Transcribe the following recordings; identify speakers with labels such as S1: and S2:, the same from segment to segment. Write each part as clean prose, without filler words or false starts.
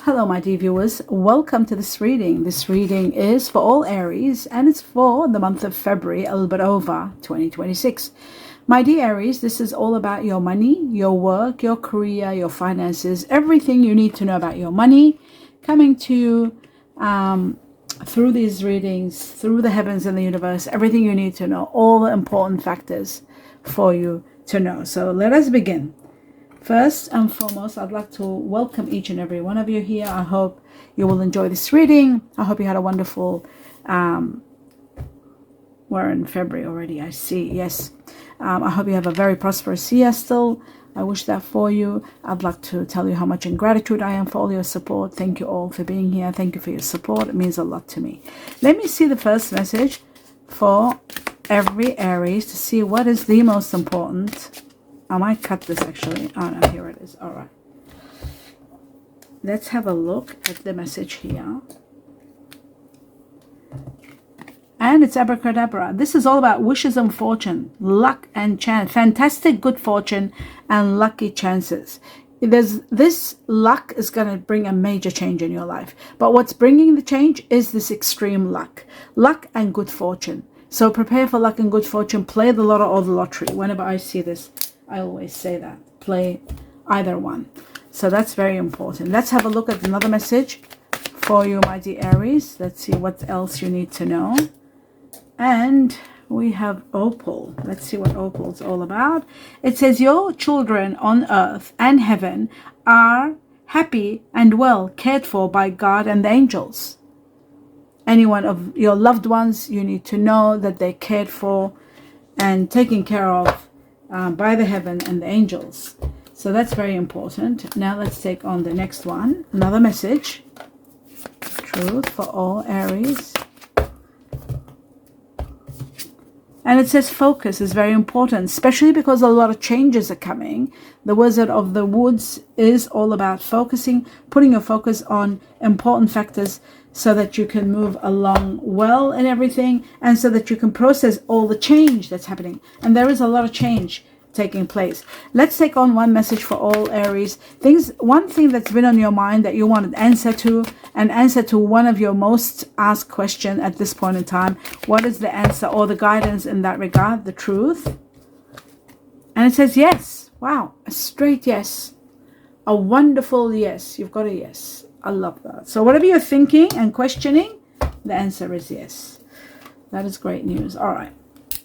S1: Hello, my dear viewers. Welcome to this reading. This reading is for all Aries and it's for the month of February, a little bit over 2026. My dear Aries, this is all about your money, your work, your career, your finances, everything you need to know about your money coming to you through these readings, through the heavens and the universe, everything you need to know, all the important factors for you to know. So let us begin. First and foremost, I'd like to welcome each and every one of you here. I hope you will enjoy this reading. I hope you had a wonderful, we're in February already, I see, yes. I hope you have a very prosperous year still. I wish that for you. I'd like to tell you how much in gratitude I am for all your support. Thank you all for being here. Thank you for your support. It means a lot to me. Let me see the first message for every Aries to see what is the most important. I might cut this actually. Oh no, here it is. All right. Let's have a look at the message here. And it's abracadabra. This is all about wishes and fortune, luck and chance, fantastic good fortune and lucky chances. This luck is going to bring a major change in your life. But what's bringing the change is this extreme luck and good fortune. So prepare for luck and good fortune. Play the lotto or the lottery. Whenever I see this, I always say that. Play either one. So that's very important. Let's have a look at another message for you, my dear Aries. Let's see what else you need to know. And we have Opal. Let's see what Opal's all about. It says, your children on earth and heaven are happy and well cared for by God and the angels. Anyone of your loved ones, you need to know that they're cared for and taken care of by the heaven and the angels. So that's very important. Now let's take on the next one. Another message. Truth for all Aries. And it says focus is very important, especially because a lot of changes are coming. The Wizard of the Woods is all about focusing, putting your focus on important factors so that you can move along well in everything and so that you can process all the change that's happening. And there is a lot of change taking place. Let's take on one message for all Aries. One thing that's been on your mind that you want an answer to one of your most asked questions at this point in time. What is the answer or the guidance in that regard? The truth. And it says yes. Wow, a straight yes. A wonderful yes. You've got a yes. I love that. So whatever you're thinking and questioning, the answer is yes. That is great news. All right.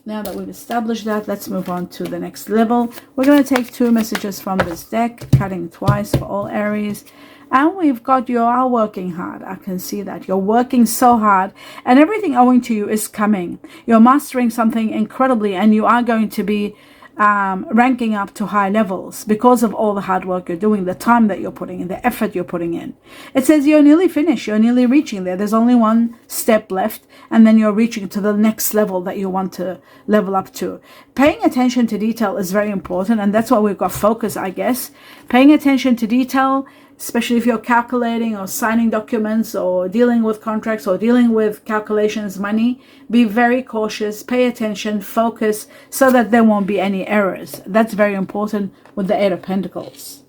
S1: Now that we've established that, let's move on to the next level. We're going to take two messages from this deck, cutting twice for all Aries. And we've got you are working hard. I can see that. You're working so hard and everything owing to you is coming. You're mastering something incredibly and you are going to be ranking up to high levels because of all the hard work you're doing, the time that you're putting in, the effort you're putting in. It says you're nearly finished. You're nearly reaching there. There's only one step left and then you're reaching to the next level that you want to level up to. Paying attention to detail is very important and that's why we've got focus, I guess. Paying attention to detail, especially if you're calculating or signing documents or dealing with contracts or dealing with calculations, money, be very cautious, pay attention, focus so that there won't be any errors. That's very important with the Eight of Pentacles.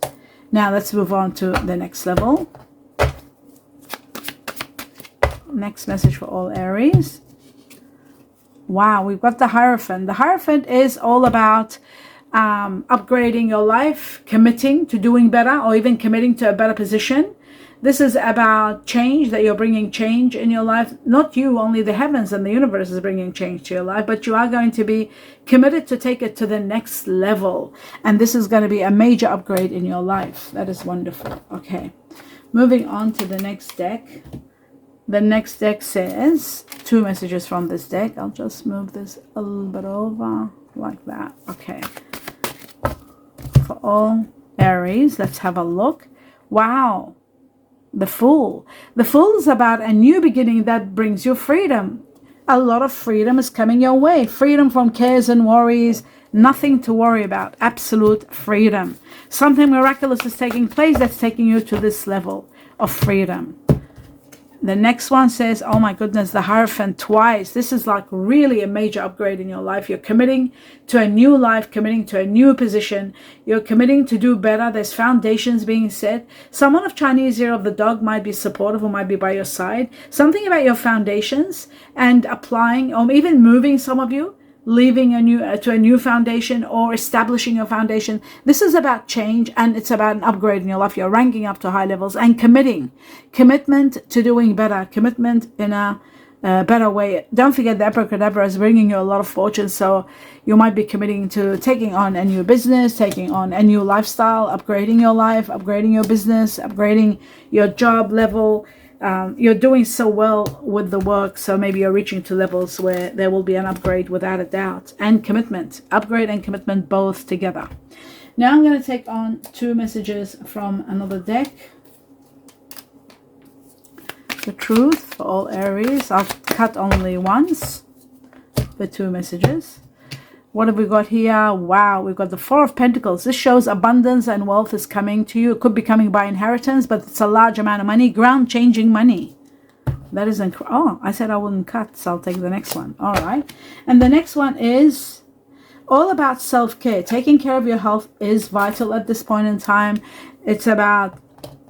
S1: Now let's move on to the next level. Next message for all Aries. Wow, we've got the Hierophant. The Hierophant is all about upgrading your life, committing to doing better or even committing to a better position. This is about change, that you're bringing change in your life. Not you, only the heavens and the universe is bringing change to your life, but you are going to be committed to take it to the next level. And this is going to be a major upgrade in your life. That is wonderful. Okay, moving on to the next deck. The next deck says, two messages from this deck. I'll just move this a little bit over like that. Okay. For all Aries, let's have a look. Wow. The Fool. The Fool is about a new beginning that brings you freedom. A lot of freedom is coming your way. Freedom from cares and worries. Nothing to worry about. Absolute freedom. Something miraculous is taking place that's taking you to this level of freedom. The next one says, oh my goodness, the Hierophant twice. This is like really a major upgrade in your life. You're committing to a new life, committing to a new position. You're committing to do better. There's foundations being set. Someone of Chinese Year of the Dog might be supportive or might be by your side. Something about your foundations and applying, or even moving, some of you, leaving to a new foundation or establishing your foundation. This is about change, and it's about an upgrade in your life. You're ranking up to high levels and commitment to doing better, commitment in a better way. Don't forget, the abracadabra is bringing you a lot of fortune, so you might be committing to taking on a new business, taking on a new lifestyle, upgrading your life, upgrading your business, upgrading your job level. You're doing so well with the work, so maybe you're reaching to levels where there will be an upgrade without a doubt. And commitment, upgrade and commitment both together. Now I'm going to take on 2 messages from another deck. The Truth for all Aries. I'll cut only once for 2 messages. What have we got here? Wow, we've got the 4 of Pentacles. This shows abundance and wealth is coming to you. It could be coming by inheritance, but it's a large amount of money. Ground-changing money. That is oh, I said I wouldn't cut, so I'll take the next one. All right. And the next one is all about self-care. Taking care of your health is vital at this point in time. It's about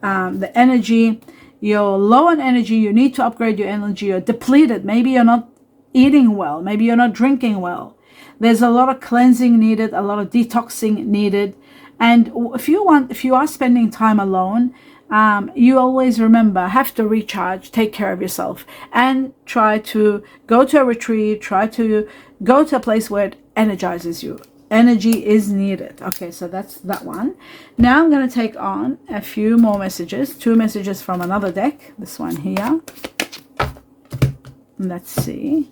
S1: the energy. You're low on energy. You need to upgrade your energy. You're depleted. Maybe you're not eating well. Maybe you're not drinking well. There's a lot of cleansing needed, a lot of detoxing needed. And if you are spending time alone, you always remember, have to recharge, take care of yourself, and try to go to a retreat, try to go to a place where it energizes you. Energy is needed. Okay, so that's that one. Now I'm going to take on a few more messages, 2 messages from another deck. This one here. Let's see.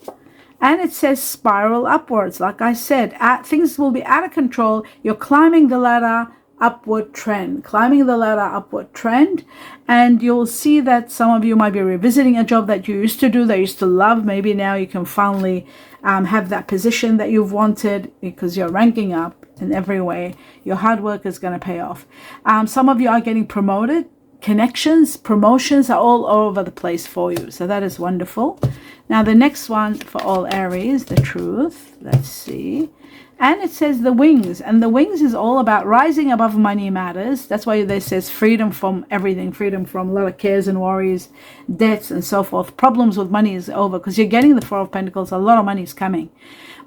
S1: And it says spiral upwards. Like I said, things will be out of control. You're climbing the ladder, upward trend. Climbing the ladder, upward trend. And you'll see that some of you might be revisiting a job that you used to do, that you used to love. Maybe now you can finally have that position that you've wanted because you're ranking up in every way. Your hard work is going to pay off. Some of you are getting promoted. Connections, promotions are all over the place for you. So that is wonderful. Now the next one for all Aries, the Truth. Let's see. And it says the Wings. And the Wings is all about rising above money matters. That's why they says freedom from everything. Freedom from a lot of cares and worries, debts and so forth. Problems with money is over because you're getting the 4 of Pentacles. A lot of money is coming.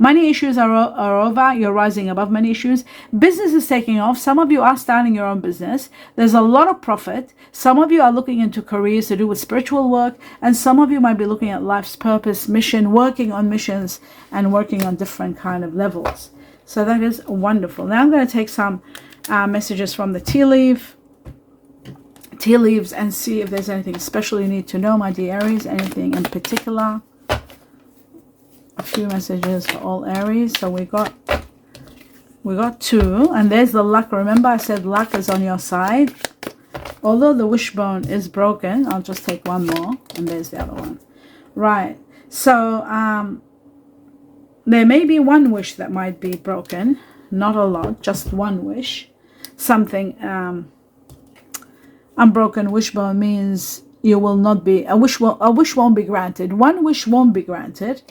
S1: Money issues are over. You're rising above money issues. Business is taking off. Some of you are starting your own business. There's a lot of profit. Some of you are looking into careers to do with spiritual work. And some of you might be looking at life's purpose, mission, working on missions and working on different kind of levels. So that is wonderful. Now I'm going to take some messages from the tea leaves and see if there's anything special you need to know, my dear Aries. Anything in particular? A few messages for all Aries. So we got 2, and there's the luck. Remember I said luck is on your side. Although the wishbone is broken, I'll just take one more, and there's the other one. Right. So there may be one wish that might be broken, not a lot, just one wish. Something unbroken wishbone means you will not be a wish won't be granted. One wish won't be granted.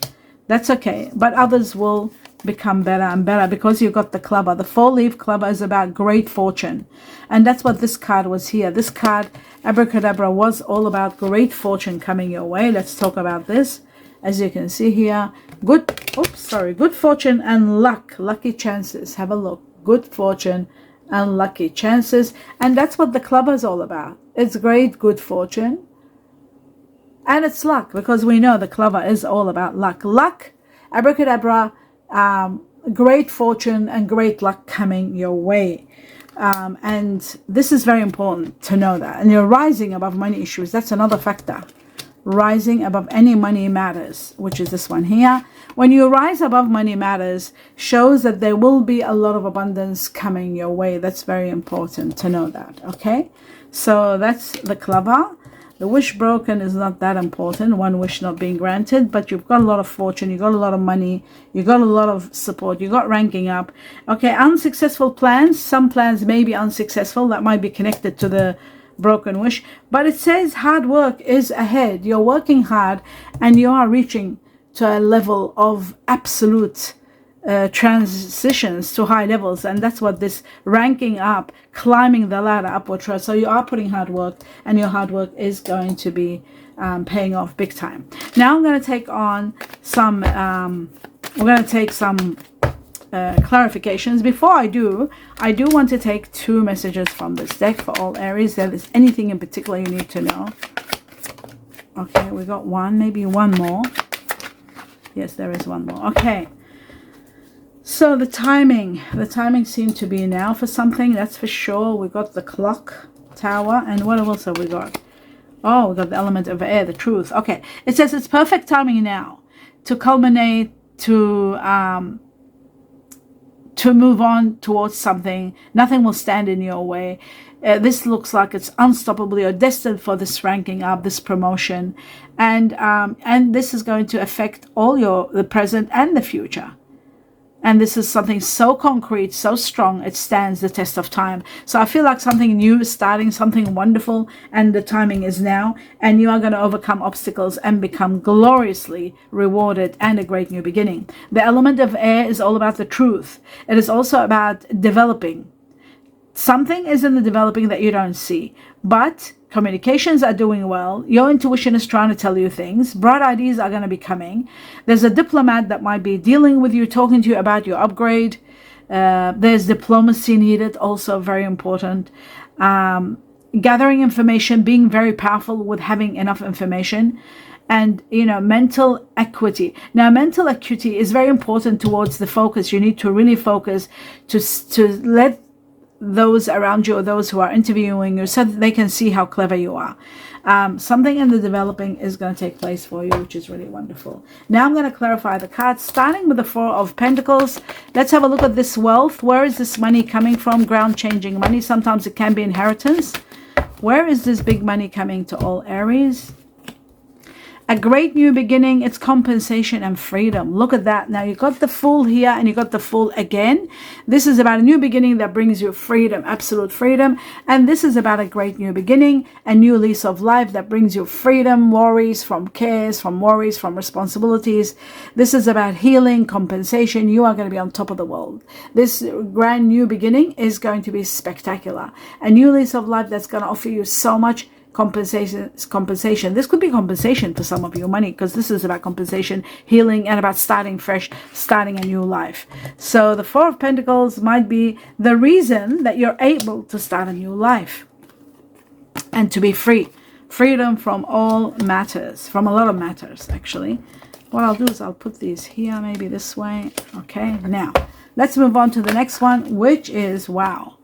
S1: That's okay, but others will become better and better because you've got the clubber. The 4-leaf clubber is about great fortune, and that's what this card was here. This card, Abracadabra, was all about great fortune coming your way. Let's talk about this. As you can see here, good fortune and luck, lucky chances. Have a look. Good fortune and lucky chances, and that's what the clubber is all about. It's great good fortune. And it's luck, because we know the clubber is all about luck. Luck, Abracadabra, great fortune and great luck coming your way. And this is very important to know that. And you're rising above money issues. That's another factor. Rising above any money matters, which is this one here. When you rise above money matters, shows that there will be a lot of abundance coming your way. That's very important to know that, okay? So that's the clubber. The wish broken is not that important, one wish not being granted, but you've got a lot of fortune, you've got a lot of money, you've got a lot of support, you've got ranking up. Okay, unsuccessful plans, some plans may be unsuccessful, that might be connected to the broken wish. But it says hard work is ahead. You're working hard and you are reaching to a level of absolute transitions to high levels, and that's what this ranking up, climbing the ladder upward. So you are putting hard work, and your hard work is going to be paying off big time. Now I'm going to take on some clarifications. Before I do want to take 2 messages from this deck for all Aries. If there's anything in particular you need to know. Okay, we got one, maybe one more. Yes, there is one more. Okay. So the timing seemed to be now for something, that's for sure. We got the clock tower, and what else have we got? Oh, we got the element of air, the truth. Okay, it says it's perfect timing now to culminate, to move on towards something. Nothing will stand in your way. This looks like it's unstoppably or destined for this ranking up, this promotion, and this is going to affect all the present and the future. And this is something so concrete, so strong, it stands the test of time. So I feel like something new is starting, something wonderful, and the timing is now. And you are going to overcome obstacles and become gloriously rewarded, and a great new beginning. The element of air is all about the truth. It is also about developing. Something is in the developing that you don't see, but communications are doing well. Your intuition is trying to tell you things. Bright ideas are going to be coming. There's a diplomat that might be dealing with you, talking to you about your upgrade. There's diplomacy needed, also very important. Gathering information, being very powerful with having enough information. And, mental acuity. Now, mental acuity is very important towards the focus. You need to really focus to let those around you or those who are interviewing you so that they can see how clever you are. Something in the developing is going to take place for you, which is really wonderful. Now I'm going to clarify the cards, starting with the 4 of Pentacles. Let's have a look at this wealth. Where is this money coming from? Ground changing money. Sometimes it can be inheritance. Where is this big money coming to all Aries? A great new beginning. It's compensation and freedom. Look at that. Now you got the Fool here and you got the Fool again. This is about a new beginning that brings you freedom, absolute freedom. And this is about a great new beginning, a new lease of life that brings you freedom, worries from cares, from worries, from responsibilities. This is about healing, compensation. You are going to be on top of the world. This grand new beginning is going to be spectacular. A new lease of life that's going to offer you so much. Compensation. This could be compensation for some of your money, because this is about compensation, healing, and about starting fresh, starting a new life. So the 4 of Pentacles might be the reason that you're able to start a new life and to be free. Freedom from all matters, from a lot of matters, actually. What I'll do is I'll put these here, maybe this way. Okay, now let's move on to the next one, which is, wow,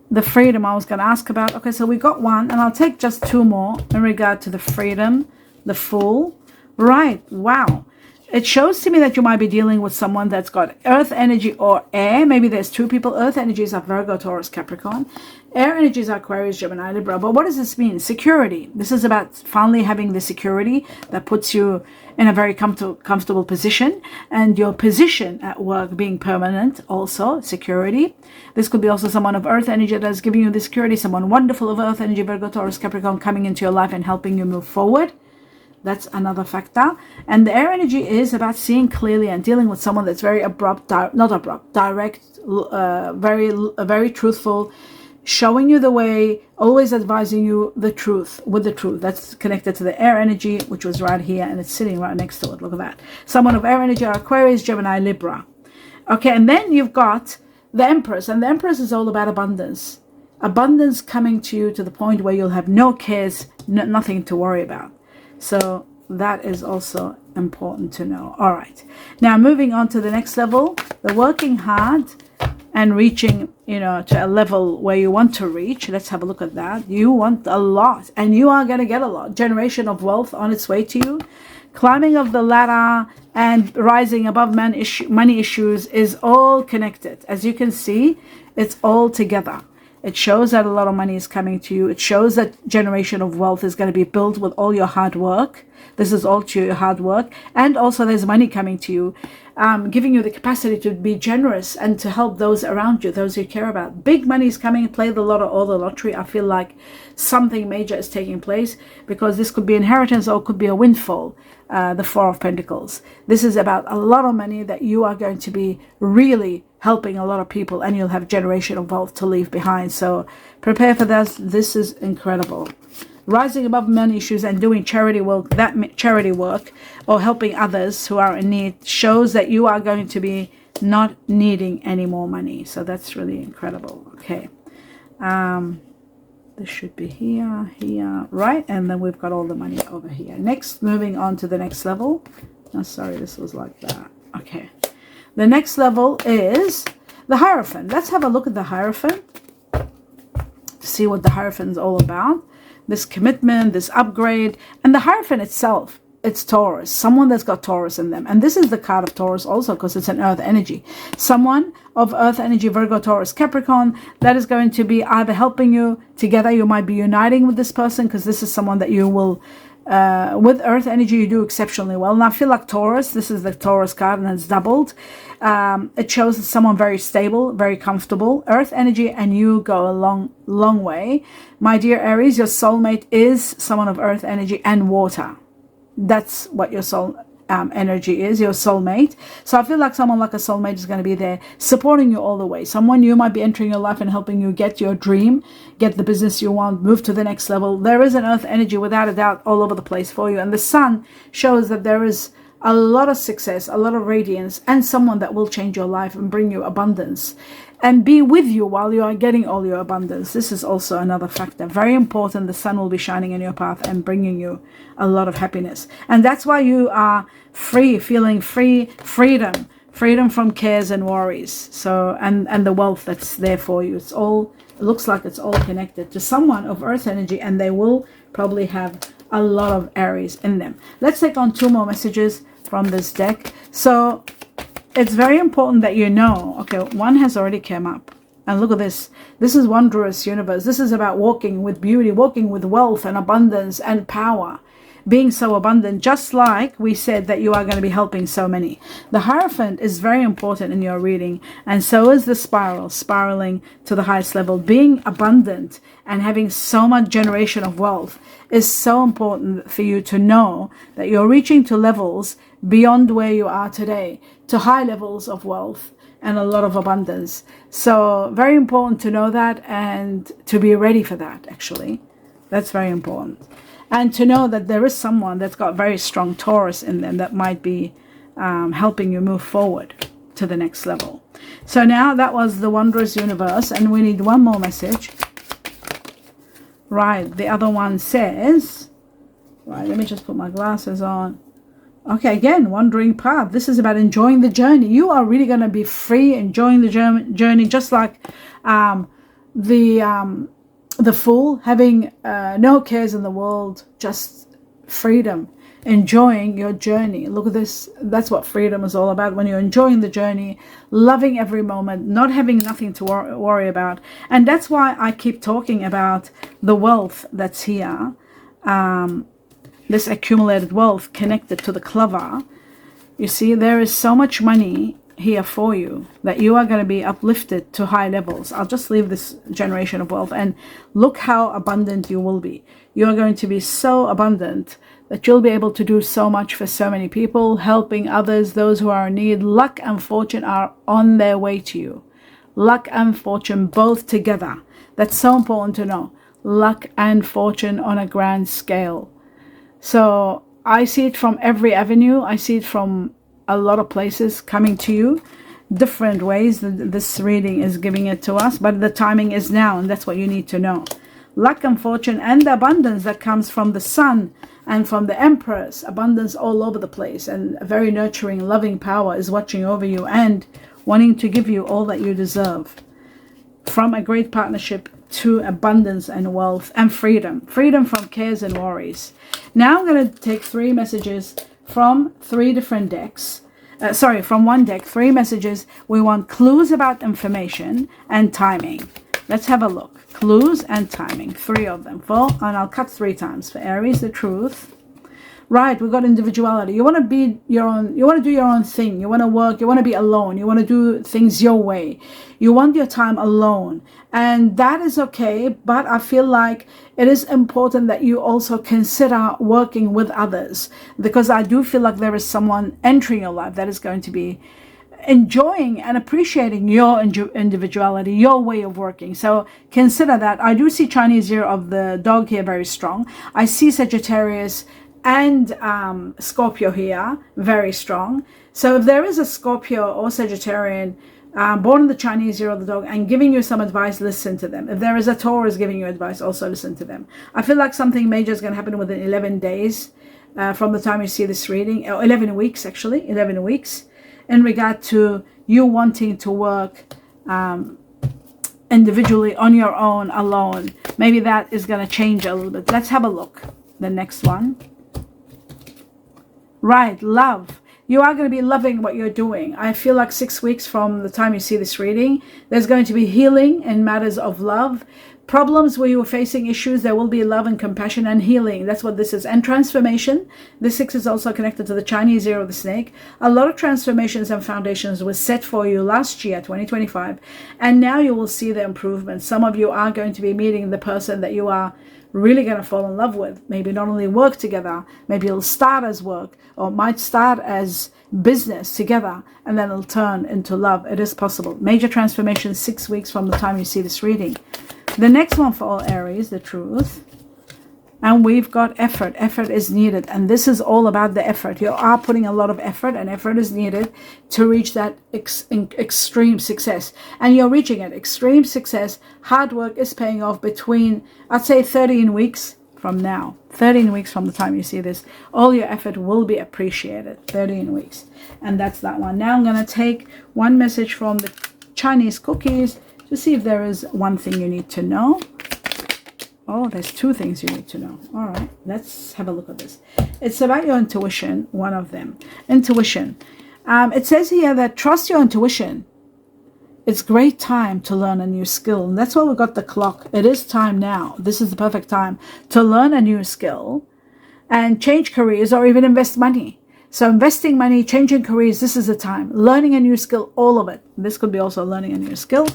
S1: the freedom I was going to ask about. Okay, so we got one, and I'll take just 2 more in regard to the freedom, the Fool. Right, wow. It shows to me that you might be dealing with someone that's got earth energy or air. Maybe there's 2 people. Earth energies are Virgo, Taurus, Capricorn. Air energies are Aquarius, Gemini, Libra. But what does this mean? Security. This is about finally having the security that puts you in a very comfortable position, and your position at work being permanent, also security. This could be also someone of earth energy that is giving you the security, someone wonderful of earth energy, Virgo, Taurus, Capricorn, coming into your life and helping you move forward. That's another factor. And the air energy is about seeing clearly and dealing with someone that's very abrupt, direct, very truthful, showing you the way, always advising you the truth, with the truth. That's connected to the air energy, which was right here, and it's sitting right next to it. Look at that. Someone of air energy are Aquarius, Gemini, Libra. Okay, and then you've got the Empress, and the Empress is all about abundance. Abundance coming to you to the point where you'll have no cares, nothing to worry about. So that is also important to know. All right. Now moving on to the next level, the working hard and reaching, to a level where you want to reach. Let's have a look at that. You want a lot, and you are going to get a lot. Generation of wealth on its way to you. Climbing of the ladder and rising above money issues is all connected. As you can see, it's all together. It shows that a lot of money is coming to you. It shows that generation of wealth is going to be built with all your hard work. This is all to your hard work. And also there's money coming to you, giving you the capacity to be generous and to help those around you, those you care about. Big money is coming. Play the lotto or the lottery. I feel like something major is taking place, because this could be inheritance or it could be a windfall. The Four of Pentacles. This is about a lot of money that you are going to be really helping a lot of people, and you'll have generation of wealth to leave behind. So prepare for that. This is incredible. Rising above money issues and doing charity work, that charity work or helping others who are in need, shows that you are going to be not needing any more money. So that's really incredible. Okay. This should be here, here, right? And then we've got all the money over here. Next, moving on to the next level. Oh, sorry, this was like that. Okay. The next level is the Hierophant. Let's have a look at the Hierophant to see what the Hierophant is all about. This commitment, this upgrade. And the Hierophant itself, it's Taurus. Someone that's got Taurus in them. And this is the card of Taurus also, because it's an earth energy. Someone of earth energy, Virgo, Taurus, Capricorn, that is going to be either helping you together. You might be uniting with this person, because this is someone that you will, with earth energy, you do exceptionally well. And I feel like Taurus, this is the Taurus card and it's doubled. It shows someone very stable, very comfortable. Earth energy and you go a long way. My dear Aries, your soulmate is someone of earth energy and water. That's what your soul energy is, your soulmate. So I feel like someone like a soulmate is going to be there supporting you all the way. Someone you might be entering your life and helping you get your dream, get the business you want, move to the next level. There is an earth energy without a doubt all over the place for you. And the sun shows that there is a lot of success, a lot of radiance, and someone that will change your life and bring you abundance and be with you while you are getting all your abundance. This is also another factor. Very important. The sun will be shining in your path and bringing you a lot of happiness. And that's why you are free, feeling free, freedom from cares and worries. So, and the wealth that's there for you. It looks like it's all connected to someone of earth energy, and they will probably have a lot of Aries in them. Let's take on 2 more messages from this deck. So it's very important that you know, okay, one has already come up. And look at this. This is Wondrous Universe. This is about walking with beauty, walking with wealth and abundance and power. Being so abundant, just like we said that you are going to be helping so many. The Hierophant is very important in your reading, and so is the spiral, spiraling to the highest level. Being abundant and having so much generation of wealth is so important for you to know that you're reaching to levels beyond where you are today, to high levels of wealth and a lot of abundance. So very important to know that and to be ready for that, actually. That's very important. And to know that there is someone that's got very strong Taurus in them that might be helping you move forward to the next level. So now that was the Wondrous Universe, and we need one more message. Right, the other one says, right, let me just put my glasses on. Okay, again, wandering path. This is about enjoying the journey. You are really going to be free, enjoying the journey, just like the Fool, having no cares in the world, just freedom, enjoying your journey. Look at this. That's what freedom is all about. When you're enjoying the journey, loving every moment, not having nothing to worry about. And that's why I keep talking about the wealth that's here. This accumulated wealth connected to the clover. You see, there is so much money here for you that you are going to be uplifted to high levels. I'll just leave this generation of wealth, and look how abundant you will be. You are going to be so abundant that you'll be able to do so much for so many people, helping others, those who are in need. Luck and fortune are on their way to you. Luck and fortune both together. That's so important to know. Luck and fortune on a grand scale. So I see it from every avenue. I see it from a lot of places coming to you, different ways. This reading is giving it to us, but the timing is now, and that's what you need to know. Luck and fortune and the abundance that comes from the sun and from the Empress. Abundance all over the place, and a very nurturing, loving power is watching over you and wanting to give you all that you deserve. From a great partnership to abundance and wealth and freedom. Freedom from cares and worries. Now I'm going to take 3 messages from 3 different decks. From one deck, 3 messages. We want clues about information and timing. Let's have a look. Clues and timing. 3 of them. 4, and I'll cut 3 times. For Aries, the truth. Right, we've got individuality. You want to be your own, you want to do your own thing. You want to work, you want to be alone. You want to do things your way. You want your time alone. And that is okay, but I feel like it is important that you also consider working with others, because I do feel like there is someone entering your life that is going to be enjoying and appreciating your individuality, your way of working. So consider that. I do see Chinese year of the dog here very strong. I see Sagittarius and Scorpio here very strong. So if there is a Scorpio or Sagittarian born in the Chinese year of the dog and giving you some advice, listen to them. If there is a Taurus giving you advice, also listen to them. I feel like something major is going to happen within 11 days from the time you see this reading, or 11 weeks actually, 11 weeks, in regard to you wanting to work individually on your own, alone. Maybe that is going to change a little bit. Let's have a look. The next one. Right, love. You are going to be loving what you're doing. I feel like 6 weeks from the time you see this reading, there's going to be healing in matters of love. Problems where you were facing issues, there will be love and compassion and healing. That's what this is. And transformation. The 6 is also connected to the Chinese year of the snake. A lot of transformations and foundations were set for you last year, 2025. And now you will see the improvements. Some of you are going to be meeting the person that you are really going to fall in love with. Maybe not only work together, maybe it'll start as work, or might start as business together, and then it'll turn into love. It is possible. Major transformation 6 weeks from the time you see this reading. The next one for all Aries, the truth. And we've got effort. Effort is needed. And this is all about the effort. You are putting a lot of effort, and effort is needed to reach that extreme success. And you're reaching it. Extreme success. Hard work is paying off between, I'd say, 13 weeks from now. 13 weeks from the time you see this. All your effort will be appreciated. 13 weeks. And that's that one. Now I'm going to take one message from the Chinese cookies to see if there is one thing you need to know. Oh, there's 2 things you need to know. All right, let's have a look at this. It's about your intuition, one of them. Intuition. It says here that trust your intuition. It's great time to learn a new skill. And that's why we got the clock. It is time now. This is the perfect time to learn a new skill and change careers, or even invest money. So investing money, changing careers, this is the time. Learning a new skill, all of it. This could be also learning a new skill.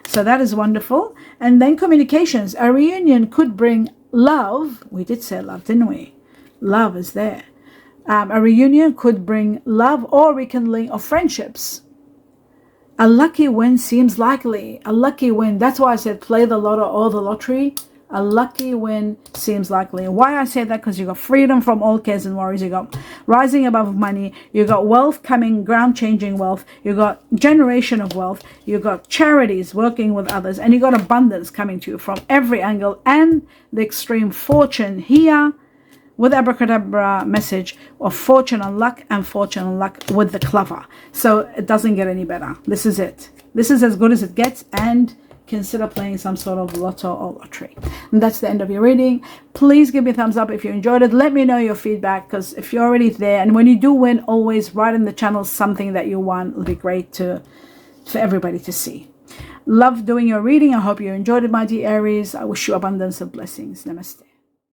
S1: So that is wonderful. And then communications. A reunion could bring love. We did say love, didn't we? Love is there. A reunion could bring love or rekindling of friendships. A lucky win seems likely. A lucky win. That's why I said play the lotto or the lottery. A lucky win seems likely. Why I say that? Because you got freedom from all cares and worries. You got rising above money. You got wealth coming, ground changing wealth. You got generation of wealth. You got charities working with others, and you got abundance coming to you from every angle, and the extreme fortune here with abracadabra message of fortune and luck, and fortune and luck with the clover. So it doesn't get any better. This is it. This is as good as it gets, and consider playing some sort of lotto or lottery. And that's the end of your reading. Please give me a thumbs up if you enjoyed it. Let me know your feedback, because if you're already there, and when you do win, always write in the channel something that you won. It'll be great for everybody to see. Love doing your reading. I hope you enjoyed it, my dear Aries. I wish you abundance of blessings. Namaste.